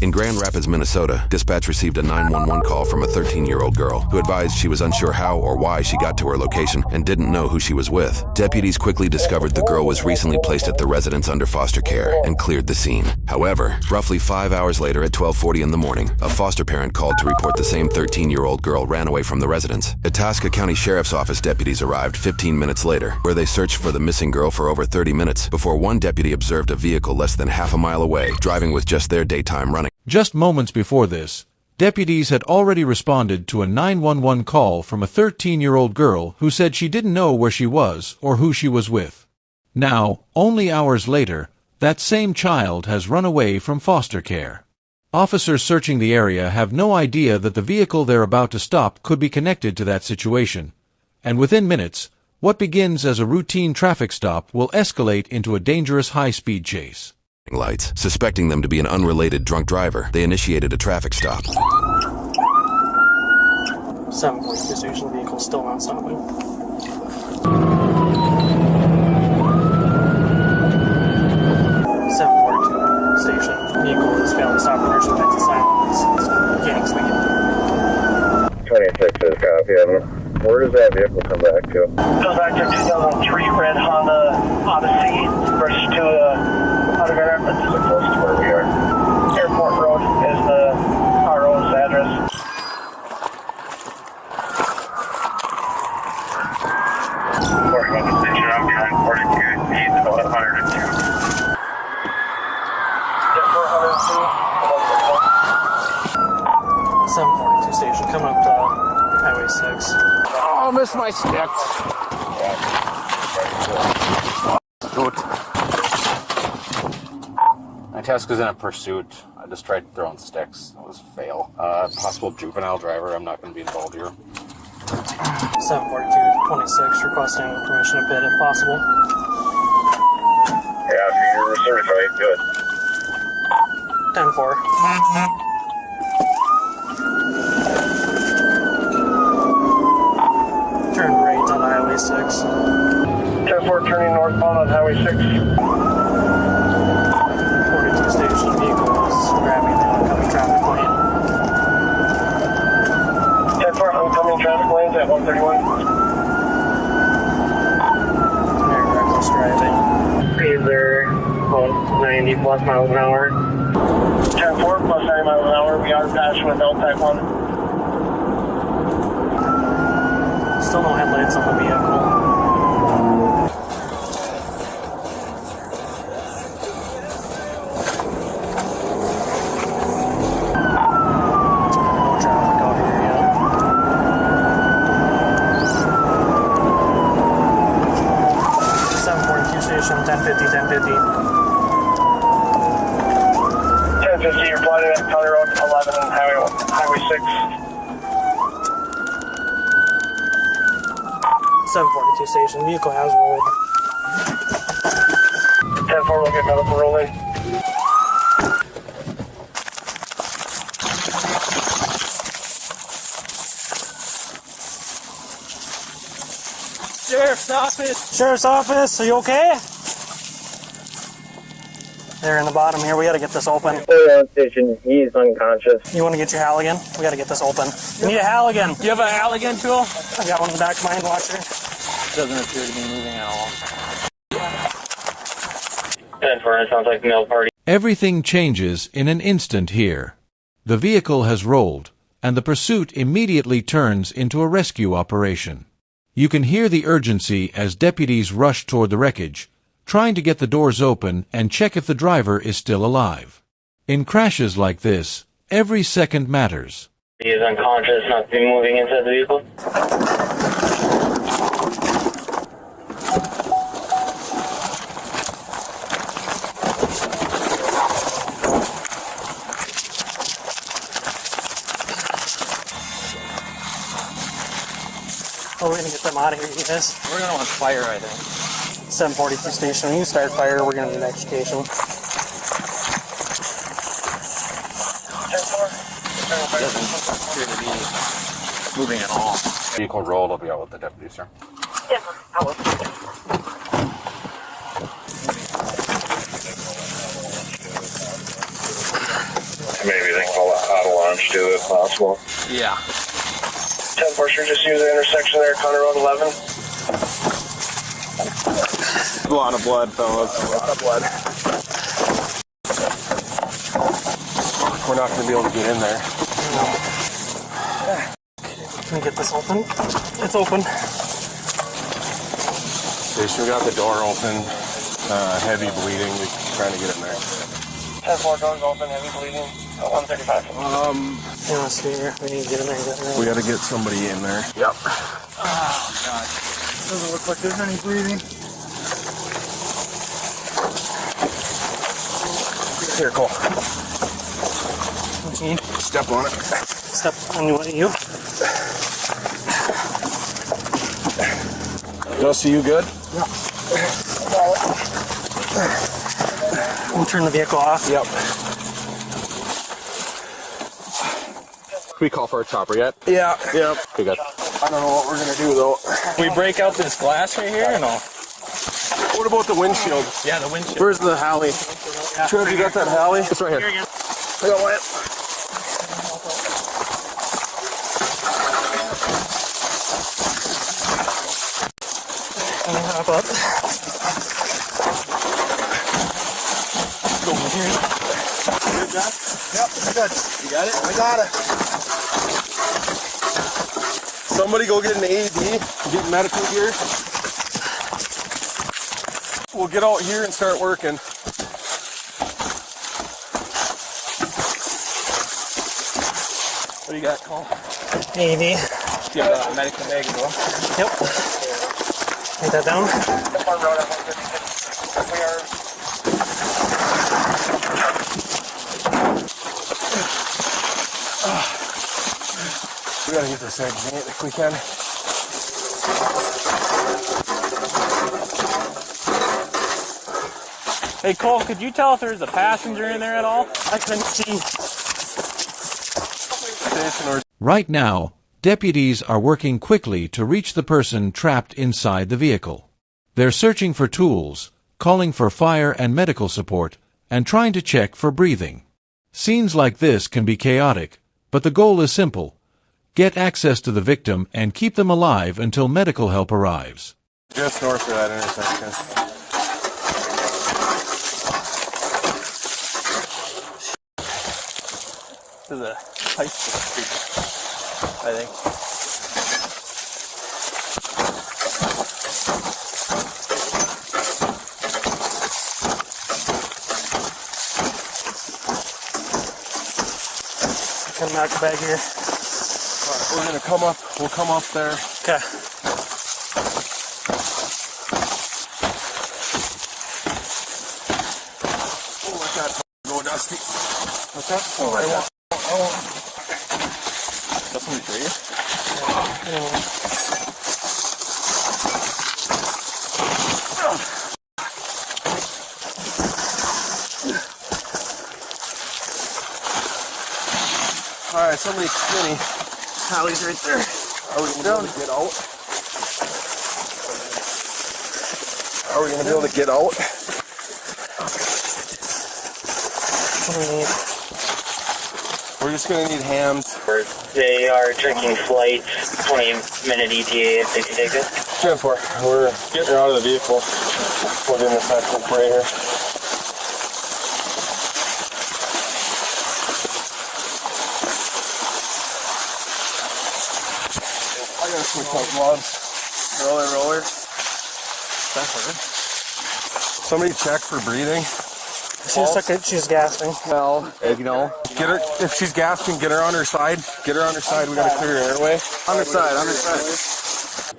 In Grand Rapids, Minnesota, dispatch received a 911 call from a 13-year-old girl who advised she was unsure how or why she got to her location and didn't know who she was with. Deputies quickly discovered the girl was recently placed at the residence under foster care and cleared the scene. However, roughly 5 hours later at 12:40 in the morning, a foster parent called to report the same 13-year-old girl ran away from the residence. Ataska County Sheriff's Office deputies arrived 15 minutes later, where they searched for the missing girl for over 30 minutes before one deputy observed a vehicle less than half a mile away, driving with just their daytime running. Just moments before this, deputies had already responded to a 911 call from a 13-year-old girl who said she didn't know where she was or who she was with. Now, only hours later, that same child has run away from foster care. Officers searching the area have no idea that the vehicle they're about to stop could be connected to that situation. And within minutes, what begins as a routine traffic stop will escalate into a dangerous high-speed chase. Lights. Suspecting them to be an unrelated drunk driver, they initiated a traffic stop. 742 station, vehicle still not stopping. 742 station, vehicle is failing to stop commercial exit sign. It's gaining speed. 26 is copy. Where does that vehicle come back to? Goes back to 2003 red Honda Odyssey versus to Honda Grand Rapids. So close to where we are. Airport Road is our own address. Portion of the station, I'm behind 42, needs about 102. Yes, 402. 742 station, coming up to Highway 6. Oh, I missed my sticks. Shoot. My task is in a pursuit. I just tried throwing sticks. That was a fail. Possible juvenile driver. I'm not going to be involved here. 742-26, requesting permission to pit if possible. Yeah, if you're certified, good. 10-4. Turn right on Highway 6. 10-4 turning northbound on Highway 6. 42 station, vehicle is grabbing the oncoming traffic lane. 10-4 oncoming traffic lanes at 131. Very reckless driving. Speeds are about 90 plus miles an hour. 10-4 plus 90 miles an hour. We are passing with L type 1. Still no headlights on the vehicle. No traffic out here yet. 742 station, 1050. 1050, you're plotted at County Road 11 and Highway 6. 742 station, vehicle has rolled. 10-4, we'll get medical rolling. Sheriff's office, are you okay? They're in the bottom here, we gotta get this open. On station, he's unconscious. You wanna get your Halligan? We gotta get this open. You need a Halligan. Do you have a Halligan tool? I got one in the back of my hand washer. Doesn't appear to be moving at all. 10-4, it sounds like male party. Everything changes in an instant here. The vehicle has rolled, and the pursuit immediately turns into a rescue operation. You can hear the urgency as deputies rush toward the wreckage, trying to get the doors open and check if the driver is still alive. In crashes like this, every second matters. He is unconscious, not moving inside the vehicle. Oh, we're gonna get them out of here, you guys. We're going to want fire, I think. 742 station, when you start fire, we're gonna need extrication. 10-4. Doesn't appear to be moving at all. Vehicle rolled. I'll be out with the deputies, sir. Yeah, I will. Maybe they call it auto launch too, if possible. Yeah. 10-4, just use the intersection there, County Road 11. A lot of blood, fellas. A lot of blood. We're not going to be able to get in there. Can we get this open? It's open. We got the door open. Heavy bleeding. We're trying to get in there. 10-4, doors open, heavy bleeding. 135. Yeah, let's see here. We need to get in there. We got to get somebody in there. Yep. Oh, God. Doesn't look like there's any breathing. Here, Cole. What you need? Step on it. Step on you. Dusty, you good? Yeah. We'll turn the vehicle off. Yep. Can we call for a chopper yet? Yeah. Yep. Okay, good. I don't know what we're going to do, though. Can we break out this glass right here or no? What about the windshield? Yeah, the windshield. Where's the Halley? Trev, you got that Halley? It's right here. Here again. I got one. Hop up. Go in here. Good job? Yep, good. You got it? I got it. Somebody go get an AED, get medical gear. We'll get out here and start working. What do you got, Cole? AED. Yeah, medical bag as well. Yep. Write that down. We gotta get this egg made if we can. Hey Cole, could you tell if there's a passenger in there at all? I couldn't see. Right now, deputies are working quickly to reach the person trapped inside the vehicle. They're searching for tools, calling for fire and medical support, and trying to check for breathing. Scenes like this can be chaotic, but the goal is simple: get access to the victim and keep them alive until medical help arrives. Just north of that intersection. To the high school street, I think. Come back here. Alright, we're gonna come up. We'll come up there. Okay. Oh, let that go, Dusty. What's that? Oh, I won't. That's somebody for you? Alright, somebody's skinny. Hallie's right there. Are we gonna be able to get out? Are we gonna be able to get out? What do we need? We're just gonna need hands. They are checking flight, 20-minute ETA if they can take it. 10-4. We're getting out of the vehicle. Within the section right here. I gotta switch my gloves. Roller. That's her. Somebody check for breathing. She's gasping. Well, get her, if she's gasping, get her on her side. Get her on her side. We gotta clear her airway. On her side.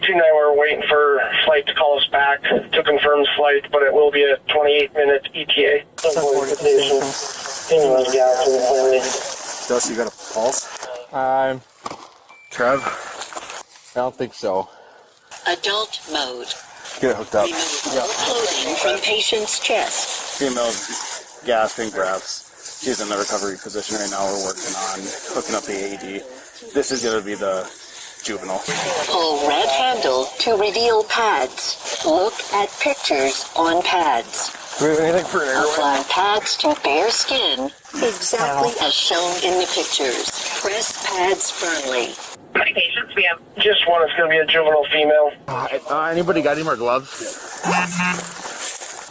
2-9, we're waiting for flight to call us back to confirm the flight, but it will be a 28-minute ETA. Dusty, you got a pulse? Trev? I don't think so. Adult mode. Get it hooked up. Remove clothing from patient's chest. Female's gasping breaths. She's in the recovery position right now. We're working on hooking up the AED. This is going to be the juvenile. Pull red handle to reveal pads. Look at pictures on pads. Do we have anything for an airway? Apply pads to bare skin Exactly as shown in the pictures. Press pads firmly. How many patients we have? Just one. It's going to be a juvenile female. Anybody got any more gloves?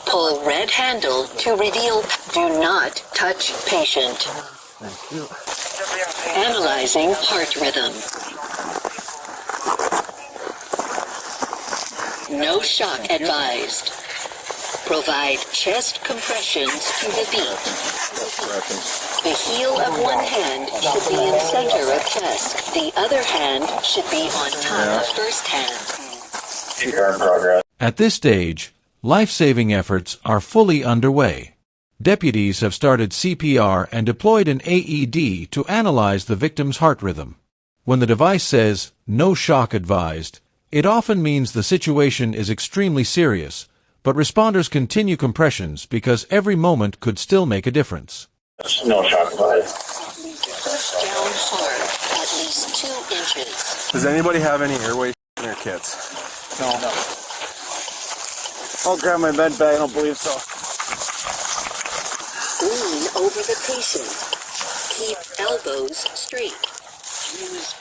Pull red handle to reveal. Do not touch patient. Thank you. Analyzing heart rhythm. No shock advised. Provide chest compressions to the beat. The heel of one hand should be in center of chest. The other hand should be on top of first hand. Current progress. At this stage, life-saving efforts are fully underway. Deputies have started CPR and deployed an AED to analyze the victim's heart rhythm. When the device says, "no shock advised," it often means the situation is extremely serious, but responders continue compressions because every moment could still make a difference. No shock advised. Push down hard, at least 2 inches. Does anybody have any airway in their kits? No. I'll grab my med bag. I don't believe so. Lean over the patient. Keep elbows straight.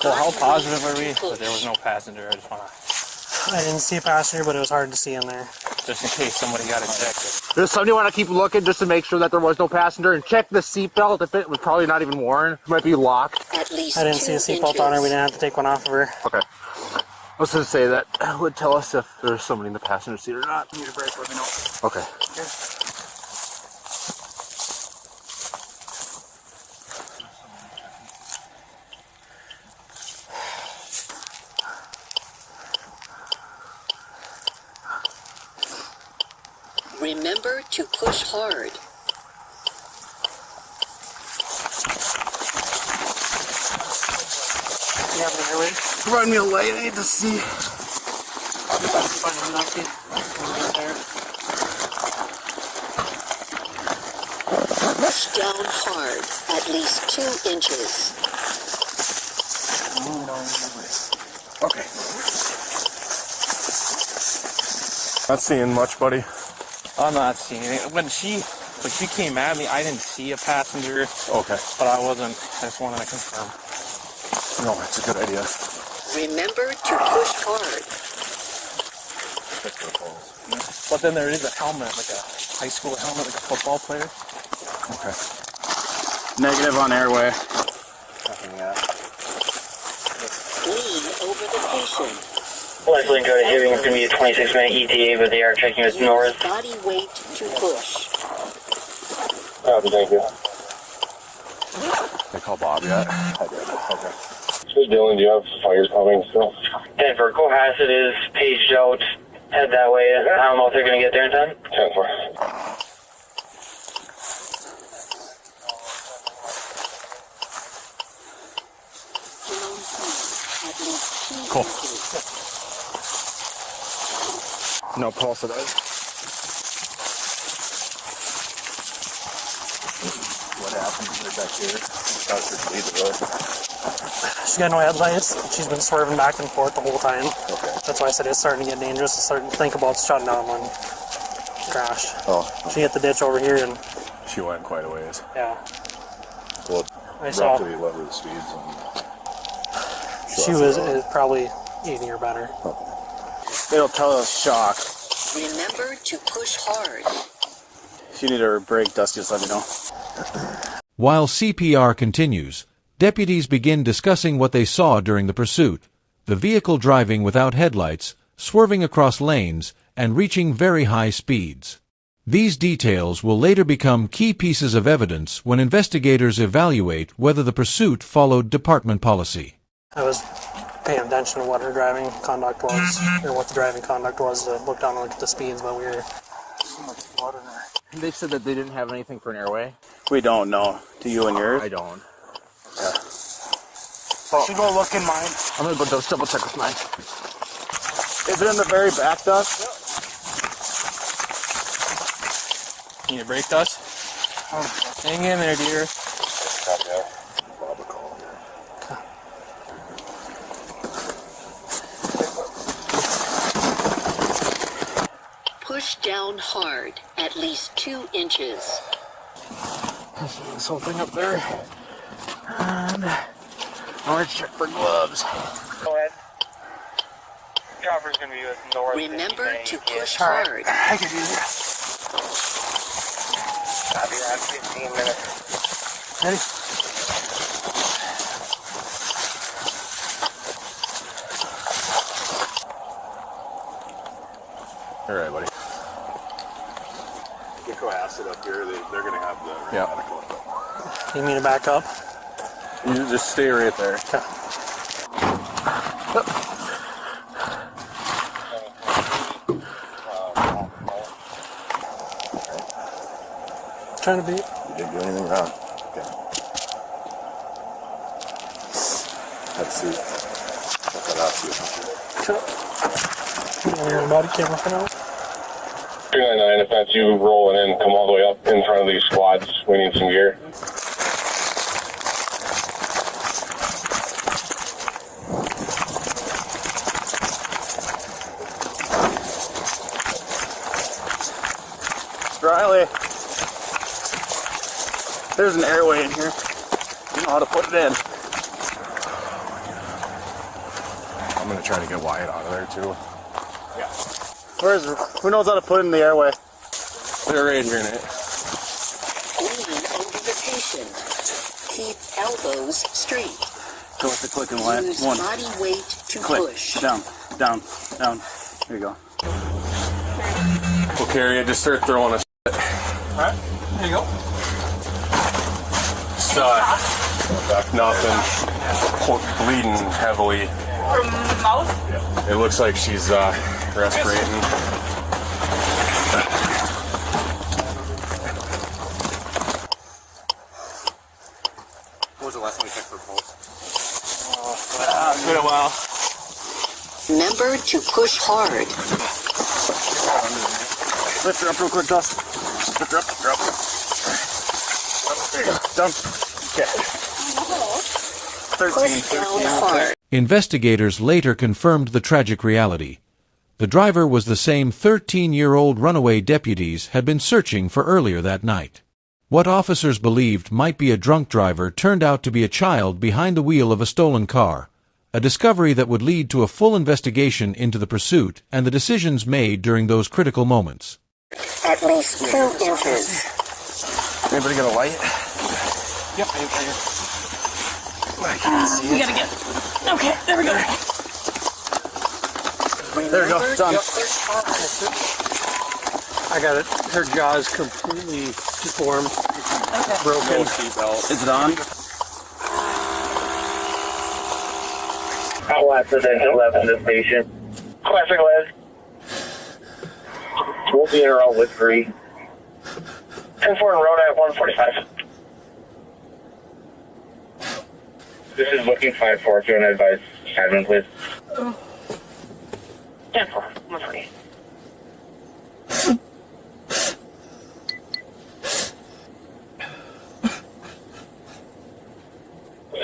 So how positive are we that there was no passenger? I didn't see a passenger, but it was hard to see in there. Just in case somebody got ejected. Does somebody want to keep looking just to make sure that there was no passenger and check the seatbelt if it was probably not even worn? It might be locked. At least I didn't see a seatbelt on her. We didn't have to take one off of her. Okay. I was going to say that would tell us if there's somebody in the passenger seat or not. Need a break, let me know. Okay. Remember to push hard. You have an airway? Run me a light, I need to see. Push down hard, at least 2 inches. Okay. Not seeing much, buddy. I'm not seeing it. When she came at me, I didn't see a passenger. Okay. But I just wanted to confirm. No, that's a good idea. Remember to push hard. But then there is a helmet, like a high school helmet, like a football player. Okay. Negative on airway. Lean over the patient. Likely go to Hibbing. It's going to be a 26-minute ETA, but they are checking us north. Body weight to push. Thank you. They call Bob yet? I did. Okay. So Dylan, do you have fires coming still? Denver, Cohasset is paged out. Head that way. I don't know if they're going to get there in time. 10-4. Cool. No pulse at all. What happened right back here? Lead the road. She's got no headlights. She's been swerving back and forth the whole time. Okay. That's why I said it's starting to get dangerous. It's starting to think about shutting down one crash. Oh. She hit the ditch over here and She went quite a ways. yeah. Well, I saw roughly what were the speeds? she was probably 80 or better. It'll tell us shock. Remember to push hard. If you need a break, Dusty, just let me know. While CPR continues, deputies begin discussing what they saw during the pursuit: the vehicle driving without headlights, swerving across lanes, and reaching very high speeds. These details will later become key pieces of evidence when investigators evaluate whether the pursuit followed department policy. I was paying attention to what her driving conduct was, or what the driving conduct was, to look down and look at the speeds, but we were... They said that they didn't have anything for an airway. We don't know. Do you and yours? I don't. Yeah. Oh. Should go look in mine. I'm gonna go double check with mine. Is it in the very back, Dust? Yep. Need a brake, Dust? Hang in there, dear. Push down hard, at least 2 inches. This whole thing up there. And I want to check for gloves. Go ahead. Chopper's going to be with north. Remember to push hard. I can do that. I'll be around 15 minutes. Ready? All right, buddy. Get coacid up here. They're going to have the medical. You mean to back up? You just stay right there. Okay. Trying to beat. You didn't do anything wrong. Okay. Have a seat. Check that out. Your body camera for now. 299, if that's you rolling in, come all the way up in front of these squads. We need some gear. Riley, there's an airway in here. You know how to put it in. I'm going to try to get Wyatt out of there, too. Yeah. Who knows how to put it in the airway? They're right here, Nate. Lean over the patient. Keep elbows straight. Go with the click and land. Use One. body weight to Click. push. Down, down, down. There you go. We'll carry it. Just start throwing us. Alright, there you go. Nothing. Bleeding heavily. From the mouth? It looks like she's respirating. When was the last time we checked for pulse? It's been a while. Remember to push hard. Lift her up real quick, Dust. Lift her up, drop her. There you go. Done. Okay. 13, Push down hard. Investigators later confirmed the tragic reality. The driver was the same 13-year-old runaway deputies had been searching for earlier that night. What officers believed might be a drunk driver turned out to be a child behind the wheel of a stolen car, a discovery that would lead to a full investigation into the pursuit and the decisions made during those critical moments. At least 2 inches. Anybody got a light? Yep, right here. We gotta get. Okay, there we go. There we go. Done. I got it. Her jaw's completely deformed, broken. No seatbelt. Is it on? Out last residential left in the station. Classic lead. We'll be in or out with 3. 10-4 and road at 145. This is looking 5-4. If you want to advise Simon, please. 10-4. 140.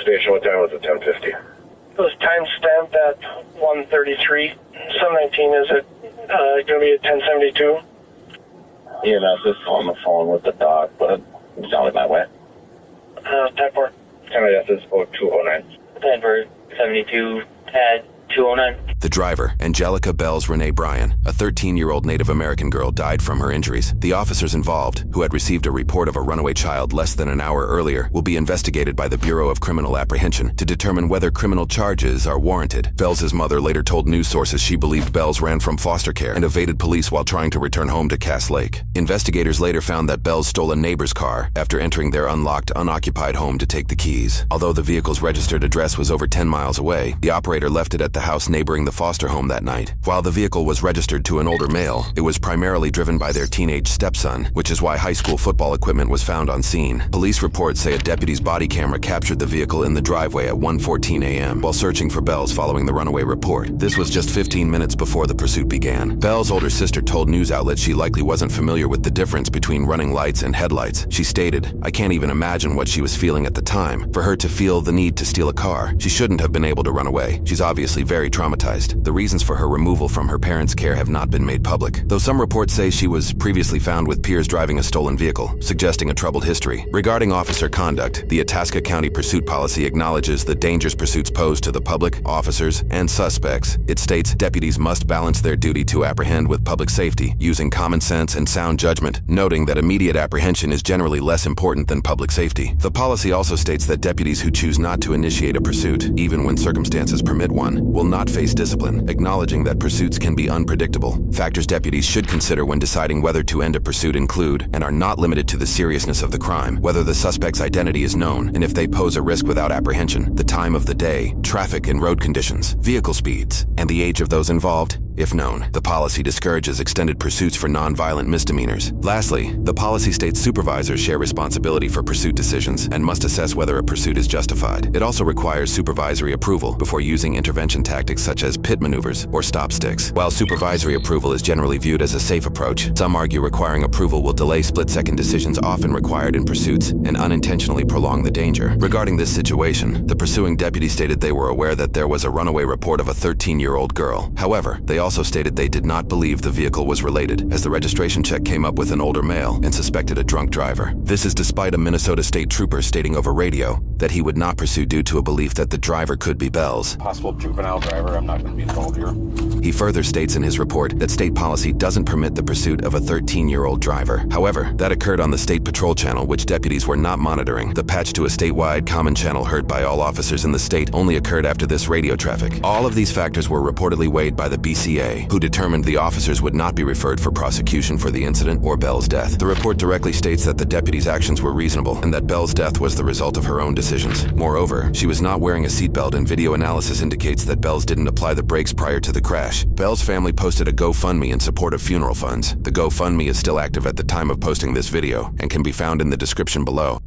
Station, what time was it? 10:50. It was time stamped at 1:33. 719 is it going to be at 10:72? EMS is on the phone with the doc, but it sounded that way. 10-4. MIS is 0209. Denver 72 at 209. The driver, Angelica Bell's Renee Bryan, a 13-year-old Native American girl, died from her injuries. The officers involved, who had received a report of a runaway child less than an hour earlier, will be investigated by the Bureau of Criminal Apprehension to determine whether criminal charges are warranted. Bell's mother later told news sources she believed Bell's ran from foster care and evaded police while trying to return home to Cass Lake. Investigators later found that Bell's stole a neighbor's car after entering their unlocked, unoccupied home to take the keys. Although the vehicle's registered address was over 10 miles away, the operator left it at the house neighboring the foster home that night. While the vehicle was registered to an older male, it was primarily driven by their teenage stepson, which is why high school football equipment was found on scene. Police reports say a deputy's body camera captured the vehicle in the driveway at 1:14 a.m. while searching for Bell's following the runaway report. This was just 15 minutes before the pursuit began. Bell's older sister told news outlets she likely wasn't familiar with the difference between running lights and headlights. She stated, "I can't even imagine what she was feeling at the time. For her to feel the need to steal a car, she shouldn't have been able to run away. She's obviously very traumatized. The reasons for her removal from her parents' care have not been made public, though some reports say she was previously found with peers driving a stolen vehicle, suggesting a troubled history. Regarding officer conduct, the Ataska County pursuit policy acknowledges the dangers pursuits pose to the public, officers, and suspects. It states deputies must balance their duty to apprehend with public safety, using common sense and sound judgment, noting that immediate apprehension is generally less important than public safety. The policy also states that deputies who choose not to initiate a pursuit, even when circumstances permit one, will not face discipline, acknowledging that pursuits can be unpredictable. Factors deputies should consider when deciding whether to end a pursuit include, and are not limited to, the seriousness of the crime, whether the suspect's identity is known, and if they pose a risk without apprehension, the time of the day, traffic and road conditions, vehicle speeds, and the age of those involved, if known. The policy discourages extended pursuits for non-violent misdemeanors. Lastly, the policy states supervisors share responsibility for pursuit decisions and must assess whether a pursuit is justified. It also requires supervisory approval before using intervention tactics such as pit maneuvers or stop sticks. While supervisory approval is generally viewed as a safe approach, some argue requiring approval will delay split-second decisions often required in pursuits and unintentionally prolong the danger. Regarding this situation, the pursuing deputy stated they were aware that there was a runaway report of a 13-year-old girl. However, they also stated they did not believe the vehicle was related, as the registration check came up with an older male and suspected a drunk driver. This is despite a Minnesota state trooper stating over radio that he would not pursue due to a belief that the driver could be Bell's. Possible juvenile driver, I'm not going to be involved here. He further states in his report that state policy doesn't permit the pursuit of a 13-year-old driver. However, that occurred on the state patrol channel, which deputies were not monitoring. The patch to a statewide common channel heard by all officers in the state only occurred after this radio traffic. All of these factors were reportedly weighed by the BCA, who determined the officers would not be referred for prosecution for the incident or Bell's death. The report directly states that the deputy's actions were reasonable and that Bell's death was the result of her own decisions. Moreover, she was not wearing a seatbelt, and video analysis indicates that Bell's didn't apply the brakes prior to the crash. Bell's family posted a GoFundMe in support of funeral funds. The GoFundMe is still active at the time of posting this video and can be found in the description below.